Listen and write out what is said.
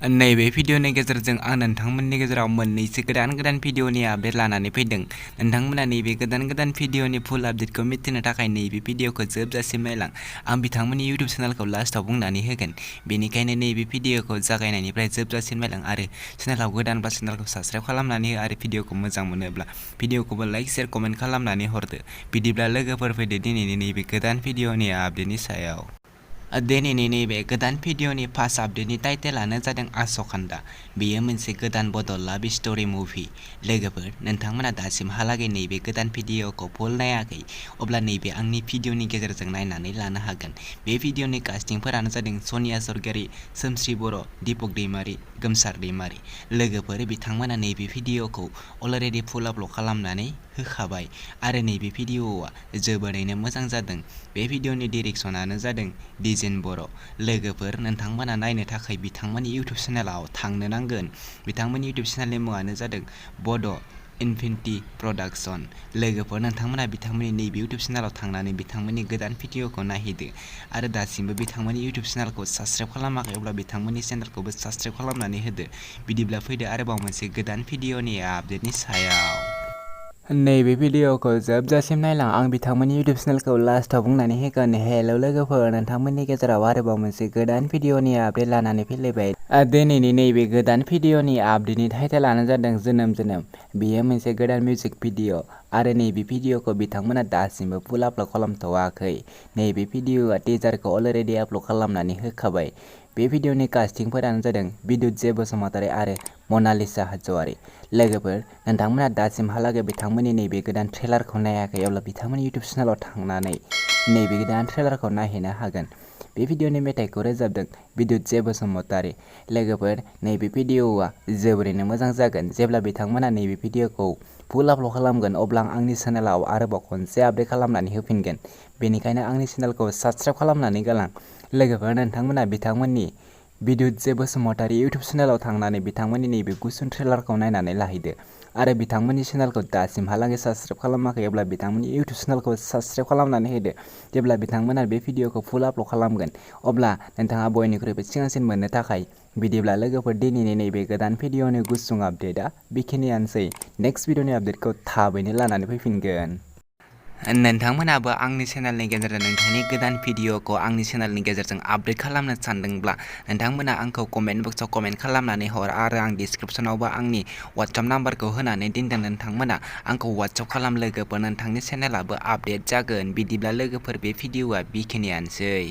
नैबे भिडिअनि गेजेरजों आं नोंथांमोननि गेजेराव मोननैसो गोदान भिडिअनि आपडेट लानानै फैदों। नोंथांमोना नैबे गोदान भिडिअनि फुल आपडेटखौ मिथिनो थाखाय नैबे भिडिअखौ जोबजासिम नायलां। आं बिथांमोननि इउटिउब चेनेलखौ लास्टआव बुंनानै होगोन। बेनिखायनो नैबे भिडिअखौ जागायनायनिफ्राय जोबजासिम नायलां आरो चेनेलाव गोदानबा चेनेलखौ साबस्क्राइब खालामनानै हो आरो भिडिअखौ मोजां मोनोब्ला भिडिअखौबो लाइक शेयार कमेन्ट खालामनानै हरदो। बिदिब्ला लोगोफोर फैदो दिनैनि नैबे गोदान भिडिअनि आपडेटनि सायाव। दिनैनि नैबे गोदान भिडिअनि फार्स्ट आपडेटनि टाइटेलानो जादों आस'खान्दा। बेयो मोनसे गोदान बड' लाभ स्ट'रि मुभि। लोगोफोर, नोंथांमोना दासिमहालागै नैबे गोदान भिडिअखौ फुल नायाखै, अब्ला नैबे आंनि भिडिअनि गेजेरजों नायनानै लानो हागोन। बे भिडिअनि कास्टिंफोरानो जादों सनिया सरगियारि, सोमश्री बर', दीपक दैमारि, गोमसार दैमारि। लोगोफोर, बिथांमोना नैबे भिडिअखौ अलरेडि फुल आपल'ड खालामनानै होखाबाय आरो नैबे भिडिअआ जोबोरैनो मोजां जादों। बे भिडिअनि डिरेक्सनानो जादों बर'। लोगोफोर, नोंथांमोना नायनो थाखाय बिथांमोननि इउटिउब चेनेलाव थांनो नांगोन। बिथांमोननि इउटिउब चेनेलनि मुङानो जादों बड' इनफिनिटि प्रडाक्शन। लोगोफोर, नोंथांमोना बिथांमोननि नैबे इउटिउब चेनेलाव थांनानै बिथांमोननि गोदान भिडिअखौ नायहैदो आरो दासिमबो बिथांमोननि इउटिउब चेनेलखौ साबस्क्राइब खालामाखै, अब्ला बिथांमोननि चेनेलखौबो साबस्क्राइब खालामनानै होदो। बिदिब्ला फैदो आरोबाव मोनसे गोदान भिडिअनि आपडेटनि सायाव। नैबे भिडिअखौ जोबजासिम नायलां। आं बिथांमोननि इउटिउब चेनेलखौ लास्टआव बुंनानै होगोन। हेलौ लोगोफोर, नोंथांमोननि गेजेराव आरोबाव मोनसे गोदान भिडिअनि आपडेट लानानै फैलायबाय। दिनैनि नैबे गोदान भिडिअनि आपडेटनि टाइटेलानो जादों जोनोम। बेयो मोनसे गोदान मिउजिक भिडिअ आरो नैबे भिडिअखौ बिथांमोना दासिमबो फुल आपल'ड खालामथ'वाखै। नैबे भिडिअआ टिजारखौ अलरेडि आपल'ड खालामनानै होखाबाय। बे भिडिअनि कास्टिंफोरानो जादों बिद्युत जे बसुमतारी आरो मनालिसा हाज'वारी। लोगोफोर, नोंथांमोना दासिमहालागै बिथांमोननि नैबे गोदान ट्रेलारखौ नायाखै, अब्ला बिथांमोननि इउटिउब चेनेलाव थांनानै नैबे गोदान ट्रेलारखौ नायहैनो हागोन। बे भिडिअनि मेथाइखौ रोजाबदों बिद्युत जे बसुमतारी। लोगोफोर, नैबे भिडिअआ जोबोरैनो मोजां जागोन। जेब्ला बिथांमोना नैबे भिडिअखौ फुल आपल'ड खालामगोन, अब्ला आं आंनि चेनेलाव आरोबाव खनसे आपडेट खालामनानै होफिनगोन। बेनिखायनो आंनि चेनेलखौ साबस्क्राइब खालामनानै गालां। लोगोफोर, नोंथांमोना बिथांमोननि बिद्युत जे बसुमतारी इउटिउब चेनेलाव थांनानै बिथांमोननि नैबे गुसुं ट्रेलारखौ नायनानै लाहैदो आरो बिथांमोननि चेनेलखौ दासिमहालागै साबस्क्राइब खालामाखै, अब्ला बिथांमोननि इउटिउब चेनेलखौ साबस्क्राइब खालामनानै होदो। जेब्ला बिथांमोना बे भिडिअखौ फुल आपल'ड खालामगोन, अब्ला नोंथाङा बयनिख्रुइबो सिगांसिन मोननो थाखाय। बिदिब्ला लोगोफोर, दिनैनि नैबे गोदान भिडिअनि गुसुं आपडेटआ बेखिनियानोसै। नेक्स्ट भिडिअनि आपडेटखौ थाबैनो लानानै फैफिनगोन। नोंथांमोनाबो आंनि चेनेलनि गेजेरजों नोंथांनि गोदान भिडिअखौ आंनि चेनेलनि गेजेरजों आपडेट खालामनो सानदोंब्ला नोंथांमोना आंखौ कमेन्ट बक्सआव कमेन्ट खालामनानै हर आरो आं डिसक्रिपसनावबो आंनि वाट्सएप नाम्बारखौ होनानै दोनदों। नोंथांमोना आंखौ वाट्सएप खालाम लोगोफोर, नोंथांनि चेनेलाबो आपडेट जागोन। बिदिब्ला लोगोफोर, बे भिडिअआ बेखिनियानोसै।